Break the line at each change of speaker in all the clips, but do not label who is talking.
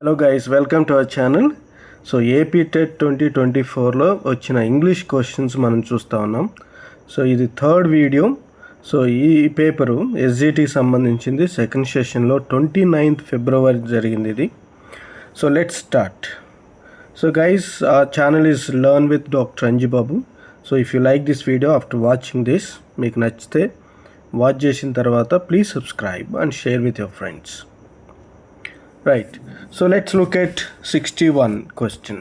Hello guys, welcome to our channel. So AP TET 2024లో వచ్చిన English questions మనం చూస్తూ ఉన్నాం. సో ఇది థర్డ్ వీడియో. సో ఈ పేపరు ఎస్జిటికి సంబంధించింది. సెకండ్ సెషన్లో 29th ఫిబ్రవరి జరిగింది ఇది. So let's start. So guys, our channel is learn with doctor Anjibabu. So if you like this video after watching this, మీకు నచ్చితే వాచ్ చేసిన తర్వాత please subscribe and share with your friends. Right, so let's look at 61 question.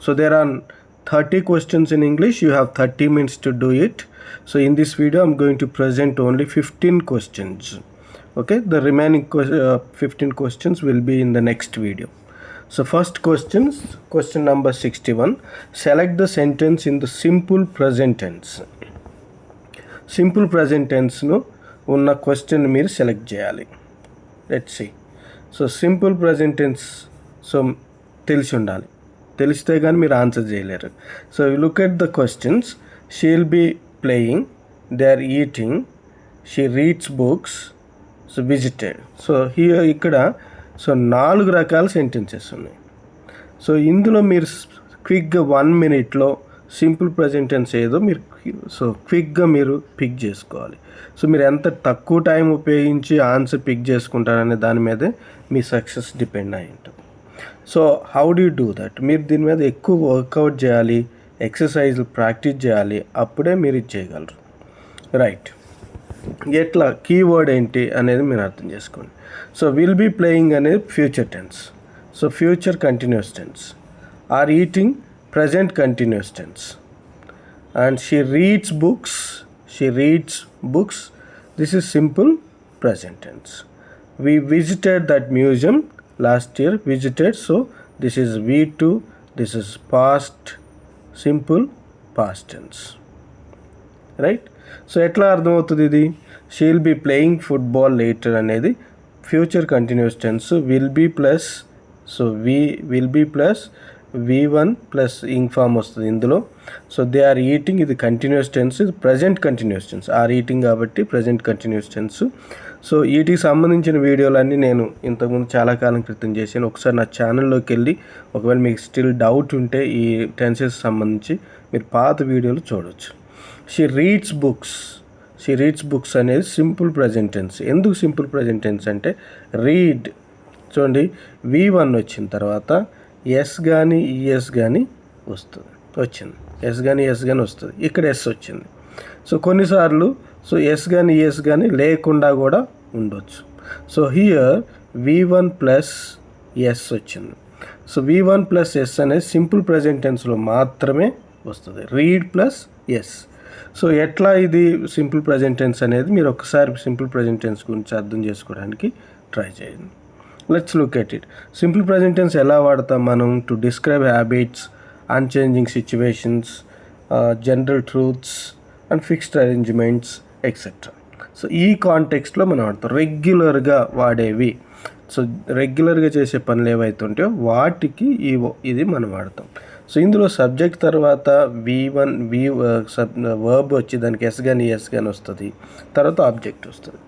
So there are 30 questions in English. You have 30 minutes to do it. So in this video I'm going to present only 15 questions. Okay, the remaining 15 questions will be in the next video. So first question number 61. Select the sentence in the simple present tense. Simple present tense no unna question meer select cheyali. Let's see. So simple present tense so తెలిసి ఉండాలి. తెలిస్తే కానీ మీరు answer చేయలేరు. So you look at the questions. She will be playing, they are eating, she reads books, so visited. So ఇక్కడ so 4 రకాల sentences ఉన్నాయి. So ఇందులో మీరు క్విక్గా 1 minute సింపుల్ ప్రజెంట్ టెన్స్ ఏదో మీరు సో క్విక్గా మీరు పిక్ చేసుకోవాలి. సో మీరు ఎంత తక్కువ టైం ఉపయోగించి ఆన్సర్ పిక్ చేసుకుంటారనే దాని మీదే మీ సక్సెస్ డిపెండ్ అయి ఉంటుంది. So how do you do that? మీరు దీని మీద ఎక్కువ వర్కౌట్ చేయాలి, ఎక్సర్సైజ్లు ప్రాక్టీస్ చేయాలి, అప్పుడే మీరు ఇది చేయగలరు. రైట్, ఎట్లా కీవర్డ్ ఏంటి అనేది మీరు అర్థం చేసుకోండి. సో విల్ బీ ప్లేయింగ్ అనేది future tense. So future continuous tense. Are eating present continuous tense. And she reads books, this is simple present tense. We visited that museum last year, visited, so this is V2, this is past simple past tense. Right? So ఎట్లా అర్థమవుతుంది ఇది? she will be playing football later అనేది future continuous tense. Will be plus so will be plus V1 plus ing form వస్తుంది ఇందులో. So they are eating, ఇది continuous tense, ఇది present continuous tense. Are eating కాబట్టి present continuous tense. So వీటికి సంబంధించిన వీడియోలన్నీ నేను ఇంతకుముందు చాలా కాలం క్రితం చేశాను. ఒకసారి నా ఛానల్లోకి వెళ్ళి ఒకవేళ మీకు స్టిల్ డౌట్ ఉంటే ఈ టెన్సెస్ సంబంధించి మీరు పాత వీడియోలు చూడవచ్చు. షీ రీడ్స్ బుక్స్ అనేది సింపుల్ ప్రజెంట్ టెన్స్. ఎందుకు సింపుల్ ప్రజెంట్ టెన్స్ అంటే రీడ్ చూడండి, V1 వచ్చిన తర్వాత ఎస్ కానీ ఈఎస్ కానీ వచ్చింది. ఎస్ కానీ వస్తుంది. ఇక్కడ ఎస్ వచ్చింది. సో కొన్నిసార్లు సో ఎస్ కానీ ఈఎస్ కానీ లేకుండా కూడా ఉండొచ్చు. So here V1 plus S వచ్చింది. సో V1 ప్లస్ ఎస్ అనేది సింపుల్ ప్రజెంట్ టెన్స్లో మాత్రమే వస్తుంది. Read plus S. సో ఎట్లా ఇది సింపుల్ ప్రజెంట్ టెన్స్ అనేది మీరు ఒకసారి సింపుల్ ప్రజెంట్ టెన్స్ గురించి అర్థం చేసుకోవడానికి ట్రై చేయండి. Let's look at it. Simple present tense ఎలా వాడతాం మనం? To describe habits, unchanging situations, general truths and fixed arrangements etcetera. So ఈ కాంటెక్స్ట్లో మనం వాడతాం. రెగ్యులర్గా వాడేవి, సో రెగ్యులర్గా చేసే పనులు ఏవైతే ఉంటాయో వాటికి ఇది మనం వాడతాం. సో ఇందులో సబ్జెక్ట్ తర్వాత V1 వర్బ్ వచ్చి దానికి ఎస్ కానీ ఎస్ కానీ వస్తుంది, తర్వాత ఆబ్జెక్ట్ వస్తుంది.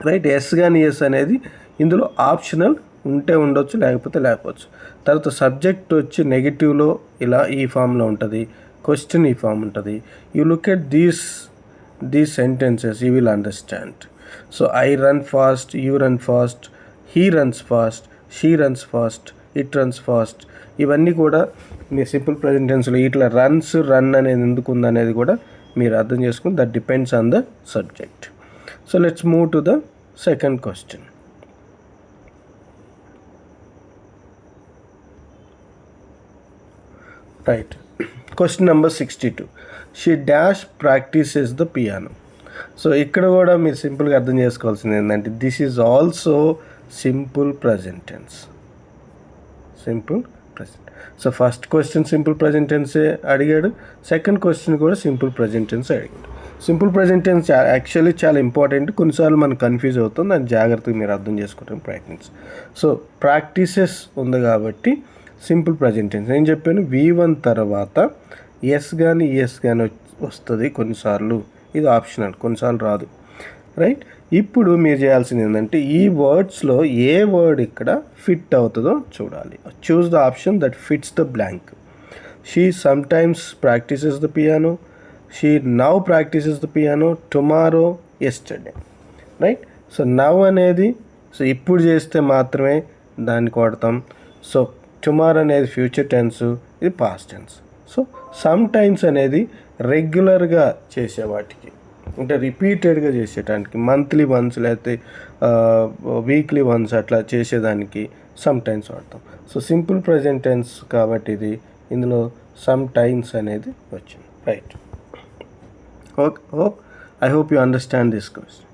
రైట్, ఎస్ కానీ ఎస్ అనేది ఇందులో ఆప్షనల్, ఉంటే ఉండొచ్చు లేకపోతే లేకపోవచ్చు. తర్వాత సబ్జెక్ట్ వచ్చి నెగిటివ్లో ఇలా ఈ ఫామ్లో ఉంటుంది, క్వశ్చన్ ఈ ఫామ్ ఉంటుంది. You look at these sentences, you will understand. So I run fast, you run fast, he runs fast, she runs fast, it runs fast. ఇవన్నీ కూడా మీ సింపుల్ ప్రజెంట్ టెన్స్లో ఇట్లా రన్ అనేది ఎందుకు ఉందనేది కూడా మీరు అర్థం చేసుకుని that depends on the subject. So let's move to the second question. Right, question number 62. She dash practises the piano. So ఇక్కడ కూడా మీరు సింపుల్గా అర్థం చేసుకోవాల్సింది ఏంటంటే this is also simple present tense. Simple present. So first question simple present టెన్సే అడిగాడు, second question కూడా సింపుల్ ప్రజెంట్ టెన్స్ అడిగాడు. సింపుల్ ప్రజెంట్ టెన్స్ యాక్చువల్లీ చాలా ఇంపార్టెంట్. కొన్నిసార్లు మనకు కన్ఫ్యూజ్ అవుతుంది, దాన్ని జాగ్రత్తగా మీరు అర్థం చేసుకోవడానికి ప్రయత్నించు. సో ప్రాక్టీసెస్ ఉంది కాబట్టి సింపుల్ ప్రజెంట్ టెన్స్. నేను చెప్పాను V1 తర్వాత ఎస్ కానీ ఈఎస్ కానీ వస్తుంది కొన్నిసార్లు, ఇది ఆప్షనల్, కొన్నిసార్లు రాదు. రైట్, ఇప్పుడు మీరు చేయాల్సింది ఏంటంటే ఈ వర్డ్స్లో ఏ వర్డ్ ఇక్కడ ఫిట్ అవుతుందో చూడాలి. Choose the option that fits the blank. She sometimes practises the piano, she now practises the piano, tomorrow, yesterday. Right. So now అనేది సో ఇప్పుడు చేస్తే మాత్రమే దాన్ని కొడతాం. సో టుమారో అనేది ఫ్యూచర్ టెన్స్, ఇది past tense. So sometimes అనేది రెగ్యులర్గా చేసే వాటికి అంటే రిపీటెడ్గా చేసేటానికి మంత్లీ వన్స్ లేకపోతే వీక్లీ వన్స్ అట్లా చేసేదానికి సమ్ టైమ్స్ వాడతాం. సో సింపుల్ ప్రజెంట్ టెన్స్ కాబట్టి ఇది ఇందులో సమ్ టైమ్స్ అనేది వచ్చింది. Right. I hope you understand this question.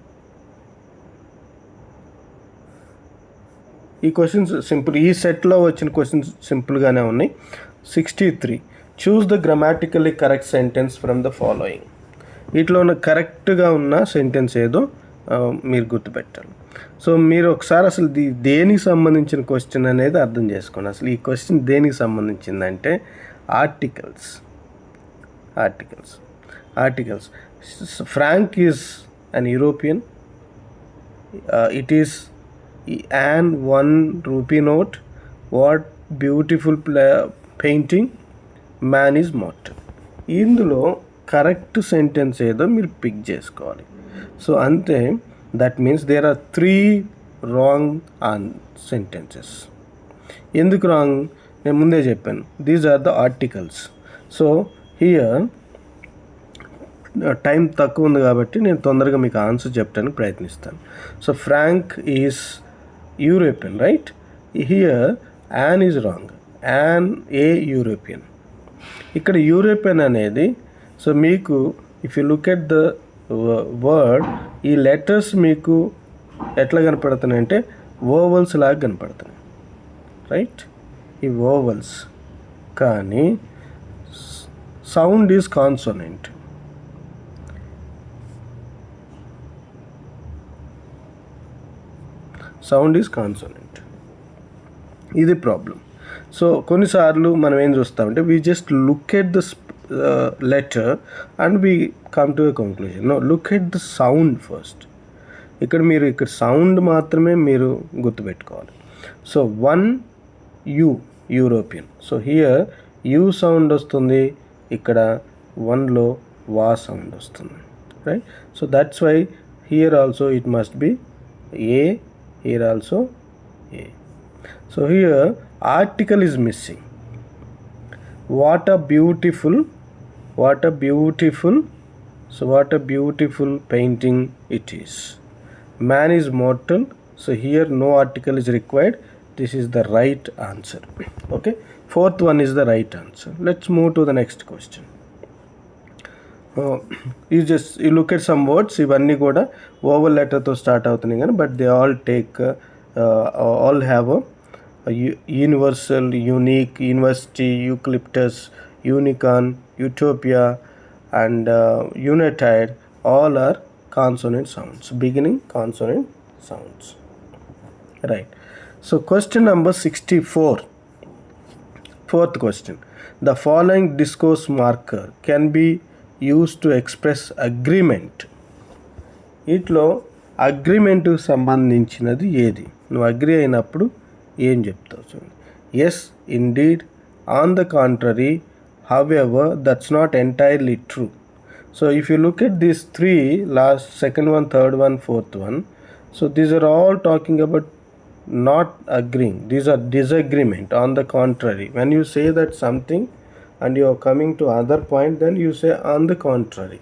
ఈ క్వశ్చన్స్ సింపుల్, ఈ సెట్లో వచ్చిన క్వశ్చన్స్ సింపుల్గానే ఉన్నాయి. 63. Choose the grammatically correct sentence from the following. వీటిలో ఉన్న కరెక్ట్గా ఉన్న సెంటెన్స్ ఏదో మీరు గుర్తుపెట్టాలి. సో మీరు ఒకసారి అసలు దేనికి సంబంధించిన క్వశ్చన్ అనేది అర్థం చేసుకోండి. అసలు ఈ క్వశ్చన్ దేనికి సంబంధించిందంటే articles. Frank is an European. It is an 1 rupee note. What beautiful painting. Man is mortal. ఇందులో కరెక్ట్ సెంటెన్స్ ఏదో మీరు పిక్ చేసుకోవాలి. సో అంతే. That means there are 3 wrong sentences. ఎందుకు రాంగ్ నేను ముందే చెప్పాను. These are the articles. So here time తక్కువ ఉంది కాబట్టి నేను తొందరగా మీకు ఆన్సర్ చెప్పడానికి ప్రయత్నిస్తాను. So Frank is European, right? Here an is wrong. An a European. ఇక్కడ యూరోపియన్ అనేది సో మీకు if you look at the word ఈ లెటర్స్ మీకు ఎట్లా కనపడుతున్నాయి అంటే ఓవల్స్ లాగా కనపడుతున్నాయి. రైట్. ఈ ఓవల్స్ కానీ sound is consonant. Sound is consonant. ఇది ప్రాబ్లం. సో కొన్నిసార్లు మనం ఏం చూస్తామంటే we just look at the letter and we come to a conclusion. No, look at the sound first. ఇక్కడ సౌండ్ మాత్రమే మీరు గుర్తుపెట్టుకోవాలి. So 1 you European. So here you sound వస్తుంది, ఇక్కడ 1లో వా సౌండ్ వస్తుంది. Right. So that's why here also it must be a. Here also A. So here article is missing. What a beautiful painting it is. Man is mortal. So here no article is required. This is the right answer. Okay. 4th one is the right answer. Let's move to the next question. You look at some words. ఇవన్నీ కూడా oval లెటర్తో start అవుతున్నాయి కానీ but they all have universal, unique, university, eucalyptus, unicorn, utopia and united all are consonant sounds, beginning consonant sounds. Right. So question number 64. 4th question. The following discourse marker can be used to express agreement. వీటిలో అగ్రిమెంట్కి సంబంధించినది ఏది? నువ్వు agri అయినప్పుడు ఏం చెప్తావు చూడండి. Yes, indeed, on the contrary, however, that's not entirely true. So if you look at these 3, last, second one, third one, fourth one, so these are all talking about not agreeing. These are disagreement. On the contrary, when you say that something and you are coming to other point, then you say on the contrary.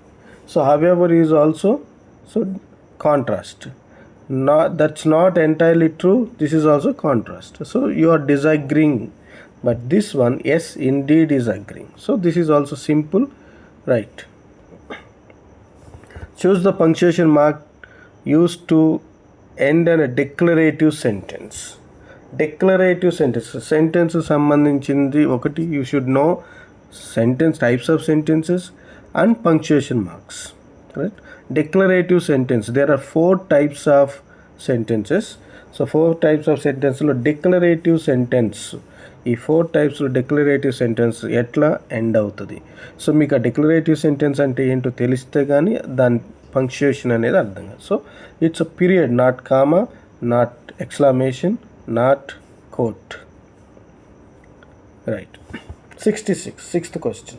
So however is also so contrast. That's not entirely true. This is also contrast. So you are disagreeing. But this one, yes, indeed is agreeing. So this is also simple. Right. Choose the punctuation mark used to end in a declarative sentence. Declarative sentence సంబంధించింది ఒకటి. You should know sentence types of sentences and punctuation marks. Right. Declarative sentence, there are 4 types of sentences. So 4 types of sentence లో declarative sentence, ఈ 4 టైప్స్లో declarative sentence ఎట్లా end అవుతుంది. So మీకు ఆ declarative sentence అంటే ఏంటో తెలిస్తే కానీ పంక్చుయేషన్ అనేది అర్థం కాదు. So it's a period, not comma, not exclamation, not quote. Right. 66, sixth question.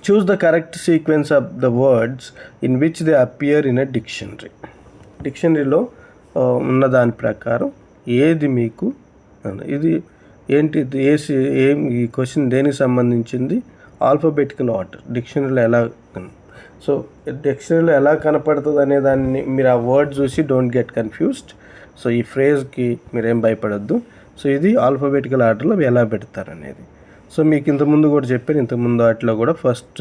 Choose the correct sequence of the words in which they appear in a dictionary. డిక్షనరీలో ఉన్న దాని ప్రకారం ఏది మీకు, ఇది ఏంటి, ఏం ఈ క్వశ్చన్ దేనికి సంబంధించింది? ఆల్ఫాబెటికల్ ఆర్డర్ డిక్షనరీలో ఎలా, సో డిక్షనరీలో ఎలా కనపడుతుంది అనే దాన్ని మీరు ఆ వర్డ్ చూసి డోంట్ గెట్ కన్ఫ్యూజ్డ్. సో ఈ ఫ్రేజ్కి మీరేం భయపడద్దు. సో ఇది ఆల్ఫాబెటికల్ ఆర్డర్లో ఎలా పెడతారు అనేది. సో మీకు ఇంతకుముందు కూడా చెప్పాను, ఇంతకుముందు వాటిలో కూడా ఫస్ట్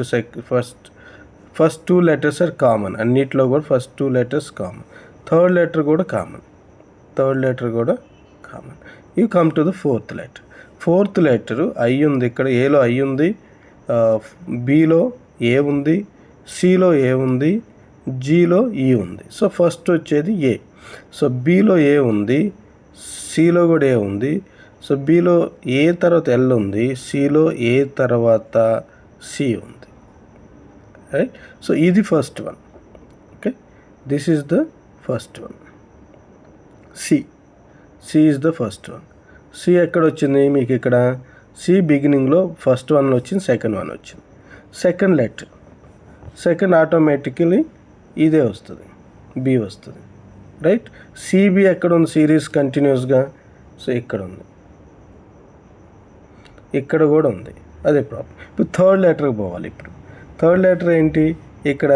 2 letters ఆర్ కామన్, అన్నిట్లో కూడా first 2 letters common, third letter కూడా common. You come to the fourth letter I ఉంది, ఇక్కడ ఏలో ఐ ఉంది, బిలో ఏ ఉంది, సిలో ఏ ఉంది, జీలో ఈ ఉంది. సో ఫస్ట్ వచ్చేది ఏ. సో బిలో ఏ ఉంది, సిలో కూడా ఏ ఉంది. సో బిలో ఏ తర్వాత ఎల్ ఉంది, సిలో ఏ తర్వాత సి ఉంది. రైట్. సో ఇది first one. Okay, this is the first one. C is the first one. C ఎక్కడ వచ్చింది మీకు? ఇక్కడ సి బిగినింగ్లో ఫస్ట్ వన్ వచ్చింది, సెకండ్ వన్ వచ్చింది. సెకండ్ లెటర్, సెకండ్ ఆటోమేటికలీ ఇదే వస్తుంది, బి వస్తుంది. రైట్. సిబి ఎక్కడ ఉంది సిరీస్ కంటిన్యూస్గా? సో ఇక్కడ ఉంది, ఇక్కడ కూడా ఉంది, అదే ప్రాబ్లం. ఇప్పుడు థర్డ్ లెటర్కి పోవాలి. ఇప్పుడు థర్డ్ లెటర్ ఏంటి? ఇక్కడ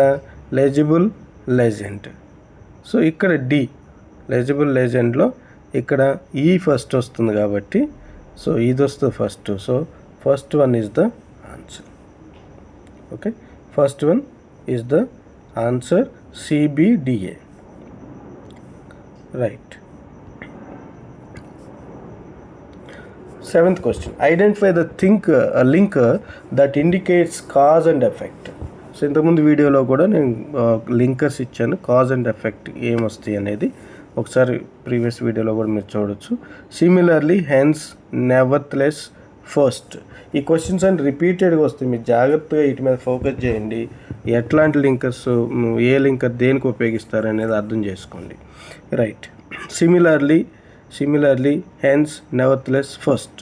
లెజిబుల్ లెజెండ్. సో ఇక్కడ డి, లెజిబుల్ లెజెండ్లో ఇక్కడ ఈ ఫస్ట్ వస్తుంది కాబట్టి సో ఇది వస్తుంది first. So first one is the answer. Okay, first one is the answer, CBDA. Right. 7th question. Identify the linker that indicates cause and effect. So ఇంతకుముందు వీడియోలో కూడా నేను లింకర్స్ ఇచ్చాను, కాజ్ అండ్ ఎఫెక్ట్ ఏమొస్తాయి అనేది ఒకసారి ప్రీవియస్ వీడియోలో కూడా మీరు చూడొచ్చు. Similarly, hence, nevertheless, first. ఈ క్వశ్చన్స్ అన్ని రిపీటెడ్గా వస్తాయి, మీరు జాగ్రత్తగా వీటి మీద ఫోకస్ చేయండి. ఎట్లాంటి లింకర్స్, ఏ లింకర్ దేనికి ఉపయోగిస్తారు అనేది అర్థం చేసుకోండి. Right. Similarly, hence, nevertheless, first.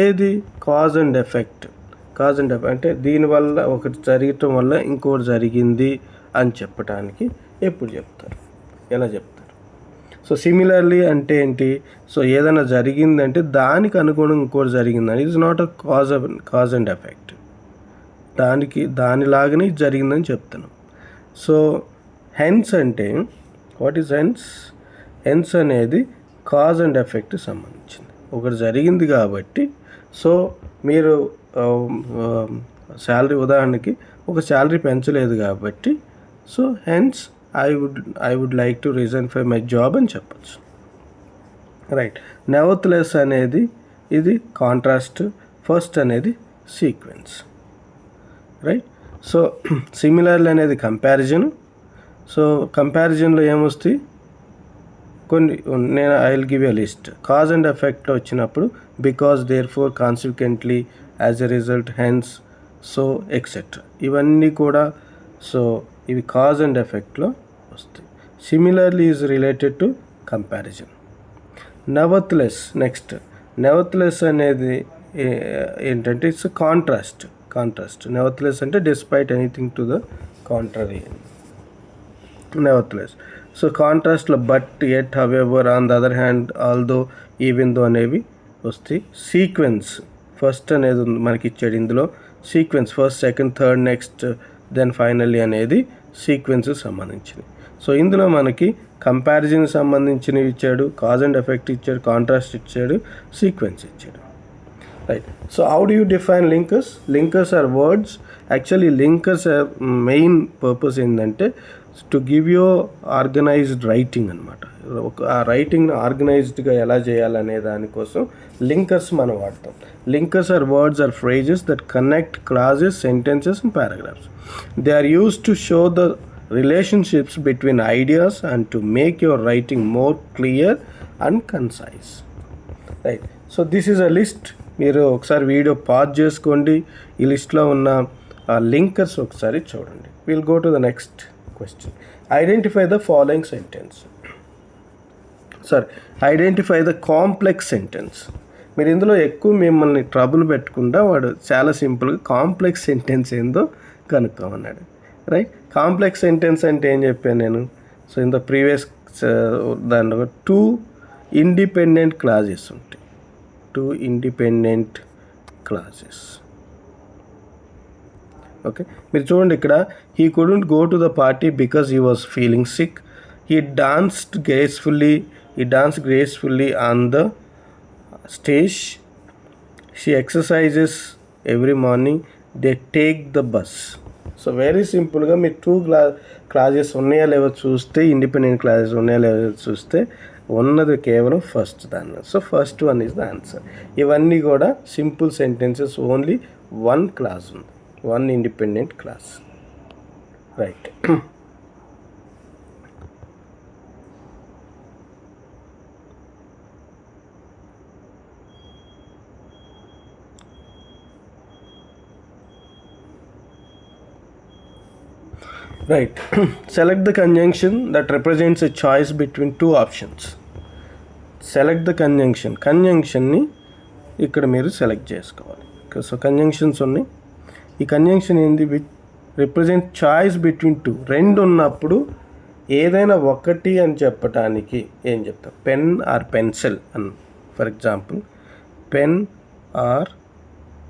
ఏది cause and effect? Cause and effect అంటే దీనివల్ల ఒకటి జరగటం వల్ల ఇంకోటి జరిగింది అని చెప్పడానికి ఎప్పుడు చెప్తారు, ఎలా చెప్తారు? సో సిమిలర్లీ అంటే ఏంటి? సో ఏదైనా జరిగిందంటే దానికి అనుగుణంగా ఇంకోటి జరిగిందని, it is not a cause and effect. దానిలాగానే ఇది జరిగిందని చెప్తాను. సో హెన్స్ అంటే, వాట్ ఈజ్ హెన్స్? హెన్స్ అనేది కాజ్ అండ్ ఎఫెక్ట్ సంబంధించింది. ఒకటి జరిగింది కాబట్టి, సో మీరు శాలరీ, ఉదాహరణకి ఒక శాలరీ పెంచలేదు కాబట్టి, so hence I would like to resign for my job అని చెప్పచ్చు. రైట్. నెవర్త్లెస్ అనేది ఇది కాంట్రాస్ట్, ఫస్ట్ అనేది సీక్వెన్స్. రైట్. సో సిమిలర్లీ అనేది కంపారిజన్. సో కంపారిజన్లో ఏమొస్తాయి కొన్ని, నేను I will give a list. Cause and ఎఫెక్ట్లో వచ్చినప్పుడు because, therefore, consequently, as a result, hence, so etcetera, ఇవన్నీ కూడా సో ఇవి కాజ్ అండ్ ఎఫెక్ట్లో వస్తాయి. Similarly is related to comparison. Nevertheless, next. Nevertheless అనేది ఏంటంటే ఇట్స్ కాంట్రాస్ట్. నెవర్త్లెస్ అంటే despite anything to the contrary, nevertheless. So కాంట్రాస్ట్లో but, yet, however, on the other hand, although, even though అనేవి వస్తాయి. Sequence, first అనేది మనకి ఇచ్చాడు ఇందులో. Sequence first, second, third, next, then finally అనేది సీక్వెన్స్ సంబంధించినవి. సో ఇందులో మనకి కంపారిజన్ సంబంధించినవి ఇచ్చాడు, కాజ్ అండ్ ఎఫెక్ట్ ఇచ్చాడు, కాంట్రాస్ట్ ఇచ్చాడు, సీక్వెన్స్ ఇచ్చాడు. Right. So how do you define linkers? Linkers are words. Actually linkers main purpose ఏంటంటే to give you organised writing అనమాట. ఆ రైటింగ్ని ఆర్గనైజ్డ్గా ఎలా చేయాలనే దానికోసం లింకర్స్ మనం వాడతాం. Linkers are words or phrases that connect clauses, sentences and paragraphs. They are used to show the relationships between ideas and to make your writing more clear and concise. Right. So this is a list. మీరు ఒకసారి video pause చేసుకోండి, ఈ లిస్ట్లో ఉన్న linkers ఒకసారి చూడండి. Will go to the next question. Identify the following sentence. Identify the complex sentence. మీరు ఇందులో ఎక్కువ మిమ్మల్ని ట్రబుల్ పెట్టకుండా వాడు చాలా సింపుల్గా కాంప్లెక్స్ సెంటెన్స్ ఏందో కనుక్కోమన్నాడు. రైట్, కాంప్లెక్స్ సెంటెన్స్ అంటే ఏం చెప్పాను నేను? సో ఇన్ ద ప్రీవియస్ దాంట్లో 2 ఇండిపెండెంట్ క్లాజెస్ ఉంటాయి. 2 ఇండిపెండెంట్ క్లాజెస్. ఓకే, మీరు చూడండి ఇక్కడ, he couldn't go to the party because he was feeling sick. He danced gracefully on the stage. She exercises every morning. They take the bus. So very సింపుల్గా మీరు 2 clauses ఉన్నాయా లేవో చూస్తే, independent clauses ఉన్నాయా లేవో చూస్తే ఉన్నది కేవలం ఫస్ట్ దాన్ని. So first one is the answer. ఇవన్నీ కూడా సింపుల్ సెంటెన్సెస్, ఓన్లీ 1 క్లాజ్ ఉంది, 1 independent clause. Right, right. Select the conjunction that represents a choice between 2 options. Select the కంజంక్షన్ని ఇక్కడ మీరు సెలెక్ట్ చేసుకోవాలి. సో కంజంక్షన్స్ ఉన్నాయి. ఈ కంజంక్షన్ ఏంది? Represent choice between 2. 2 ఉన్నప్పుడు ఏదైనా ఒకటి అని చెప్పటానికి ఏం చెప్తారు? పెన్ ఆర్ పెన్సిల్ అని. For example, pen or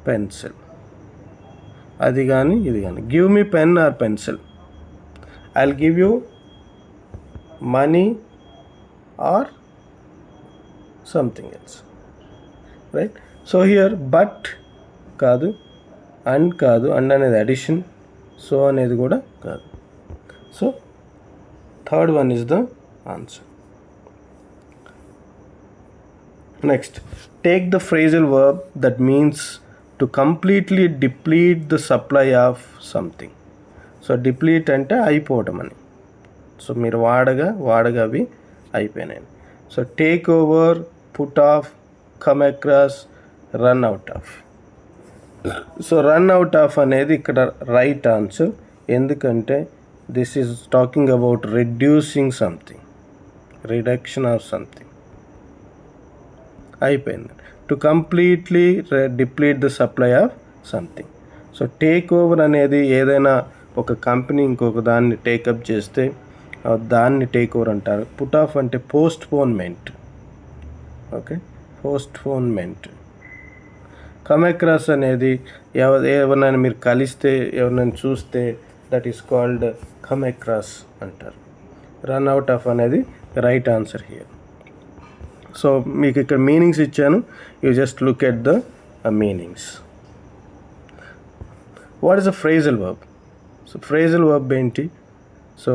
pencil, అది కానీ ఇది కానీ. Give me pen or pencil. I'll give you money or something else. Right? So here but కాదు, and కాదు, and అనేది addition, so అనేది కూడా కాదు. So third one is the answer. Next, take the phrasal verb that means to completely deplete the supply of something. So deplete అంటే అయిపోవటం అని. So మీరు వాడగా అవి అయిపోయినాయి. So take over, put off, come across, run out of. So run out of అనేది ఇక్కడ right answer. ఎందుకంటే this is talking about reducing something, reduction of something. అయిపోయింది. To completely deplete the supply of something. So take over అనేది ఏదైనా ఒక company ఇంకొక దాన్ని take up చేస్తే దాన్ని టేక్ ఓవర్ అంటారు. పుట్ ఆఫ్ అంటే postponement. Okay, postponement. Come across అనేది ఎవరినైనా మీరు కలిస్తే, ఎవరినైనా చూస్తే, that is called come across అంటారు. రన్ అవుట్ ఆఫ్ అనేది రైట్ ఆన్సర్ హియర్. సో మీకు ఇక్కడ మీనింగ్స్ ఇచ్చాను, you just look at the meanings. What is a phrasal verb? So phrasal verb ఏంటి? So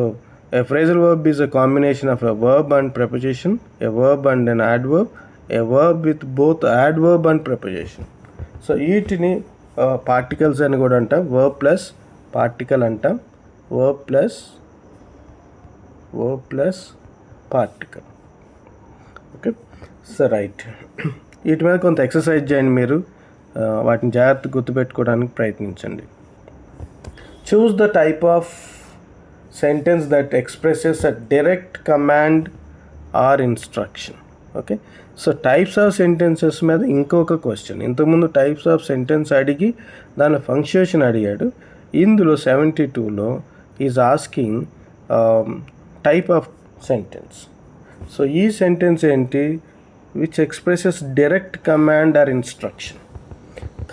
a phrasal verb is a combination of a verb and preposition, a verb and an adverb, a verb with both adverb and preposition. So వీటిని particles అని కూడా అంటాం. Verb plus particle అంటాం. Verb plus particle. Okay, so right. వీటి మీద కొంత exercise చేయండి మీరు, వాటిని జాగ్రత్తగా గుర్తుపెట్టుకోవడానికి ప్రయత్నించండి. Choose the type of sentence that expresses a direct command or instruction. Okay, so types of sentences మీద ఇంకొక క్వశ్చన్. ఇంతకుముందు టైప్స్ ఆఫ్ సెంటెన్స్ అడిగి దాని ఫంక్షన్ అడిగాడు. ఇందులో 72లో is asking type of sentence. So ఈ సెంటెన్స్ ఏంటి? Which expresses direct command or instruction.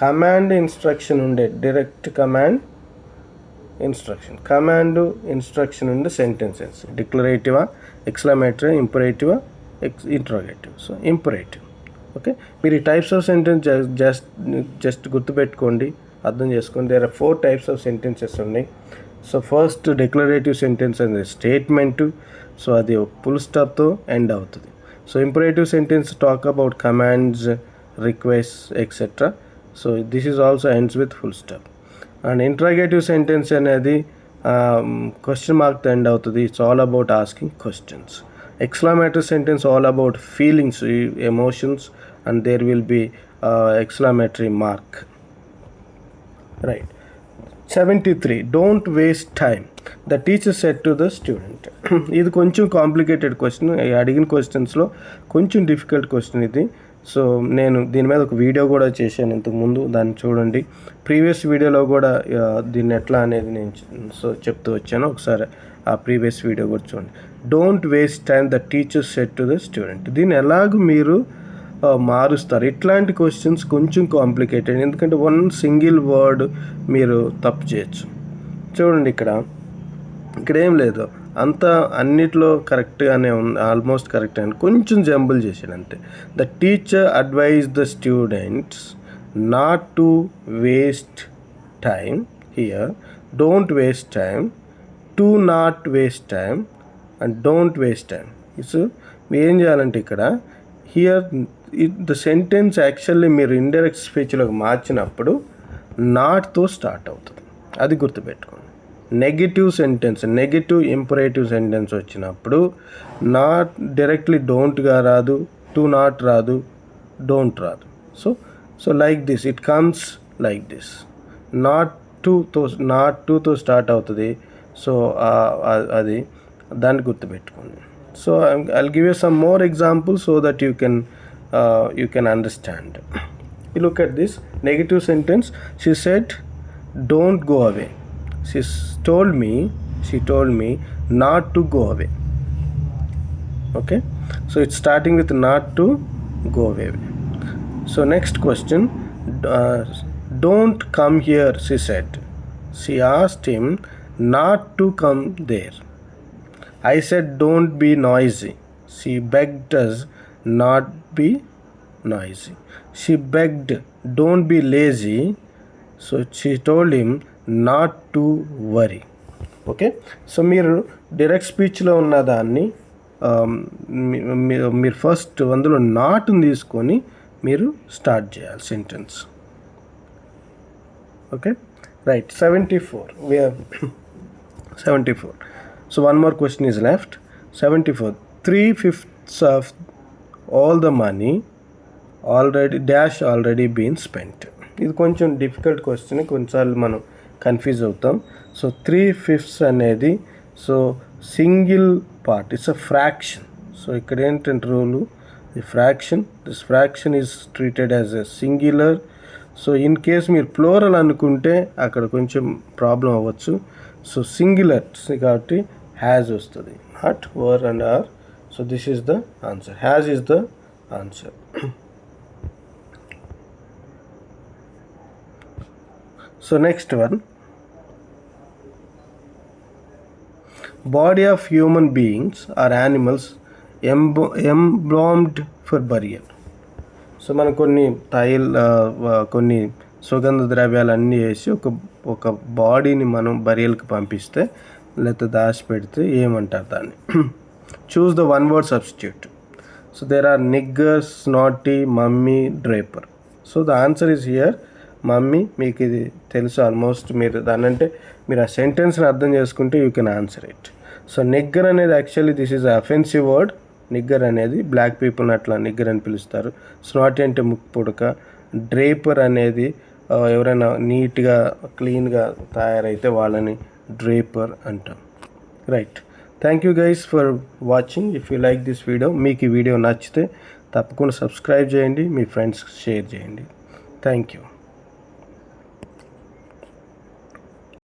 Command instruction ఉండే, direct command instruction, command instruction ఉండే సెంటెన్సెస్. డిక్లరేటివా, ఎక్స్క్లమేటరీ, ఇంపరేటివా, ఇంట్రోగేటివ్. So imperative. ఓకే, మీరు ఈ టైప్స్ ఆఫ్ సెంటెన్స్ జస్ట్ గుర్తుపెట్టుకోండి, అర్థం చేసుకోండి. There are 4 types of sentences ఉన్నాయి. సో ఫస్ట్ డిక్లరేటివ్ సెంటెన్స్ అనేది స్టేట్మెంటు. సో అది ఫుల్ స్టాప్తో ఎండ్ అవుతుంది. So imperative sentence talk about commands, request, etcetera. So this is also ends with full stop. And interrogative sentence అనేది question మార్క్తో end అవుతుంది. It's all about asking questions. Exclamatory sentence all about feelings, emotions, and there will be exclamatory mark. Right. 73. Don't waste time. The teacher said to the student. ఇది కొంచెం complicated question. అడిగిన క్వశ్చన్స్లో కొంచెం difficult question ఇది. So నేను దీని మీద ఒక video కూడా చేశాను ఇంతకుముందు, దాన్ని చూడండి. ప్రీవియస్ వీడియోలో కూడా దీన్ని ఎట్లా అనేది నేను చెప్తూ వచ్చాను. ఒకసారి ఆ ప్రీవియస్ వీడియో కూడా చూడండి. Don't waste time, the teacher said to the student. దీన్ని ఎలాగూ మీరు మారుస్తారు. ఇట్లాంటి క్వశ్చన్స్ కొంచెం కాంప్లికేటెడ్, ఎందుకంటే వన్ సింగిల్ వర్డ్ మీరు తప్పు చేయొచ్చు. చూడండి ఇక్కడ ఏం లేదు, అంతా అన్నిట్లో కరెక్ట్గానే ఉంది, ఆల్మోస్ట్ కరెక్ట్ అని కొంచెం జంబుల్ చేశాడు అంతే. The teacher advise the students not to waste time here. Don't waste time, to not waste time and don't waste time. So ఏం చేయాలంటే ఇక్కడ హియర్ ద సెంటెన్స్ యాక్చువల్లీ మీరు ఇండైరెక్ట్ స్పీచ్లోకి మార్చినప్పుడు నాట్తో స్టార్ట్ అవుతుంది, అది గుర్తుపెట్టుకోండి. Negative sentence, negative imperative sentence వచ్చినప్పుడు నాట్ డైరెక్ట్లీ డోంట్గా రాదు, టు నాట్ రాదు, డోంట్ రాదు. So like this it comes like this. Not టుతో స్టార్ట్ అవుతుంది. సో అది దాన్ని గుర్తుపెట్టుకోండి. So I'll give you some more examples so that you can understand. You look at this negative sentence. She said, "Don't go away." She told me not to go away. Okay, so it's starting with not to go away. So next question, don't come here, she said. She asked him not to come there. I said don't be noisy. She begged us not be noisy. She begged don't be lazy. So she told him not to worry. Okay, so మీరు direct స్పీచ్లో ఉన్న దాన్ని మీరు first అందులో నాట్ని తీసుకొని మీరు start చేయాలి sentence. Okay, right. 74. We have 74. So one more question is left. 74. 3/5 of all the money already been spent. ఇది కొంచెం డిఫికల్ట్ క్వశ్చన్, కొన్నిసార్లు మనం కన్ఫ్యూజ్ అవుతాం. సో 3/5 అనేది so single part, it's a fraction. So ఇక్కడ ఏంటంటే rule, the fraction, this fraction is treated as a singular. So in case మీరు plural అనుకుంటే అక్కడ కొంచెం ప్రాబ్లం అవ్వచ్చు. సో సింగులర్ కాబట్టి హ్యాజ్ వస్తుంది, not were and are. So this is the answer, has is the answer. So next one, body of human beings or animals embalmed for burial. So మనం కొన్ని సుగంధ ద్రవ్యాలు అన్నీ వేసి ఒక బాడీని మనం బరియల్కి పంపిస్తే లేకపోతే దాచి పెడితే ఏమంటారు దాన్ని? Choose the one word substitute. So there are nigger, snotty, mummy, draper. So the answer is here mummy. మీకు ఇది తెలుసు ఆల్మోస్ట్, మీరు దాన్ని అంటే మీరు ఆ సెంటెన్స్ని అర్థం చేసుకుంటే you can answer it. So nigger అనేది actually this is offensive word. Nigger అనేది బ్లాక్ పీపుల్ని అట్లా నిగ్గర్ అని పిలుస్తారు. స్నాటీ అంటే ముక్కు పుడక. డ్రేపర్ అనేది ఎవరైనా నీట్గా క్లీన్గా తయారైతే వాళ్ళని డ్రేపర్ అంటాం. Right, thank you guys for watching. If you like this video, మీకు ఈ వీడియో నచ్చితే తప్పకుండా సబ్స్క్రైబ్ చేయండి, మీ ఫ్రెండ్స్కి షేర్ చేయండి. Thank you.